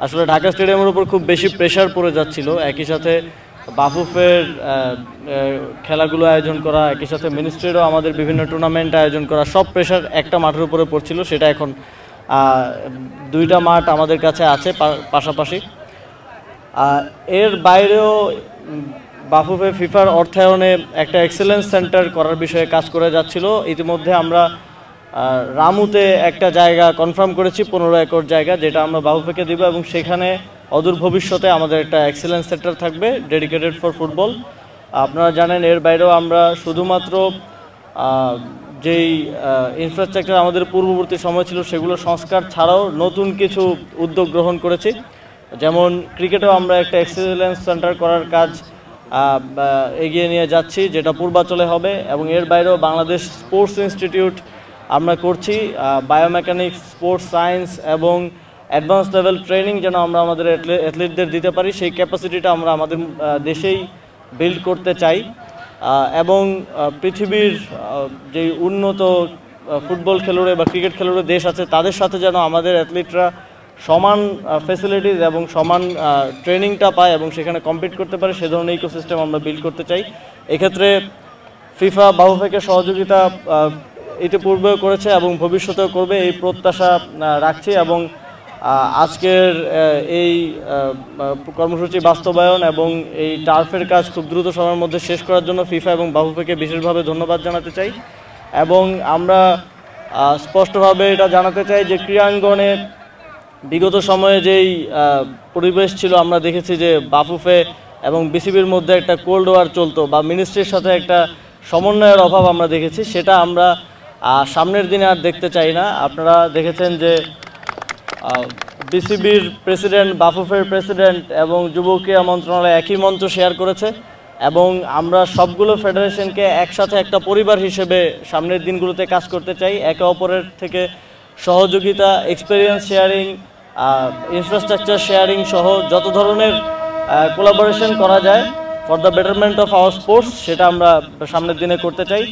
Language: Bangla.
আসলে ঢাকা স্টেডিয়ামের উপর খুব বেশি প্রেশার পড়ে যাচ্ছিল। একই সাথে বাফুফের খেলাগুলো আয়োজন করা, একই সাথে মিনিস্ট্রিরও আমাদের বিভিন্ন টুর্নামেন্ট আয়োজন করা, সব প্রেশার একটা মাঠের উপরে পড়ছিল। সেটা এখন দুইটা মাঠ আমাদের কাছে আছে পাশাপাশি। এর বাইরেও বাফুফে ফিফার অর্থায়নে একটা এক্সেলেন্স সেন্টার করার বিষয়ে কাজ করে যাচ্ছিল। ইতিমধ্যে আমরা রামুতে একটা জায়গা কনফার্ম করেছি, 15 একর জায়গা, যেটা আমরা বাফুফেকে দিব এবং সেখানে অদূর ভবিষ্যতে আমাদের একটা এক্সেলেন্স সেন্টার থাকবে ডেডিকেটেড ফর ফুটবল। আপনারা জানেন এর বাইরেও আমরা শুধুমাত্র যেই ইনফ্রাস্ট্রাকচার আমাদের পূর্ববর্তী সময় ছিল সেগুলো সংস্কার ছাড়াও নতুন কিছু উদ্যোগ গ্রহণ করেছি। যেমন ক্রিকেটেও আমরা একটা এক্সেলেন্স সেন্টার করার কাজ এগিয়ে নিয়ে যাচ্ছি, যেটা পূর্বাচলে হবে। এবং এর বাইরেও বাংলাদেশ স্পোর্টস ইনস্টিটিউট আমরা করছি, বায়োমেকানিক্স, স্পোর্টস সায়েন্স এবং অ্যাডভান্স লেভেল ট্রেনিং যেন আমরা আমাদের অ্যাথলিটদের দিতে পারি, সেই ক্যাপাসিটিটা আমরা আমাদের দেশেই বিল্ড করতে চাই। এবং পৃথিবীর যে উন্নত ফুটবল খেলুড়ে বা ক্রিকেট খেলুড়ে দেশ আছে তাদের সাথে যেন আমাদের অ্যাথলিটরা সমান ফ্যাসিলিটিস এবং সমান ট্রেনিংটা পায় এবং সেখানে কম্পিট করতে পারে, সে ধরনের ইকোসিস্টেম আমরা বিল্ড করতে চাই। এক্ষেত্রে ফিফা বাফুফেকে সহযোগিতা ইতিপূর্বেও করেছে এবং ভবিষ্যতেও করবে, এই প্রত্যাশা রাখছি। এবং আজকের এই কর্মসূচি বাস্তবায়ন এবং এই টার্ফের কাজ খুব দ্রুত সময়ের মধ্যে শেষ করার জন্য ফিফা এবং বাফুফেকে বিশেষভাবে ধন্যবাদ জানাতে চাই। এবং আমরা স্পষ্টভাবে এটা জানাতে চাই যে ক্রীড়াঙ্গনে বিগত সময়ে যেই পরিবেশ ছিল, আমরা দেখেছি যে বাফুফে এবং বিসিবির মধ্যে একটা কোল্ড ওয়ার চলতো বা মিনিস্ট্রির সাথে একটা সমন্বয়ের অভাব আমরা দেখেছি, সেটা আমরা সামনের দিনে আর দেখতে চাই না। আপনারা দেখেছেন যে বিসিবির প্রেসিডেন্ট, বাফুফের প্রেসিডেন্ট এবং যুব ক্রীড়া মন্ত্রণালয় একই মঞ্চ শেয়ার করেছে এবং আমরা সবগুলো ফেডারেশনকে একসাথে একটা পরিবার হিসেবে সামনের দিনগুলোতে কাজ করতে চাই। একে অপরের থেকে সহযোগিতা, এক্সপিরিয়েন্স শেয়ারিং, ইনফ্রাস্ট্রাকচার শেয়ারিং সহ যত ধরনের কোলাবোরেশন করা যায় for the betterment of our sports, সেটা আমরা সামনের দিনে করতে চাই।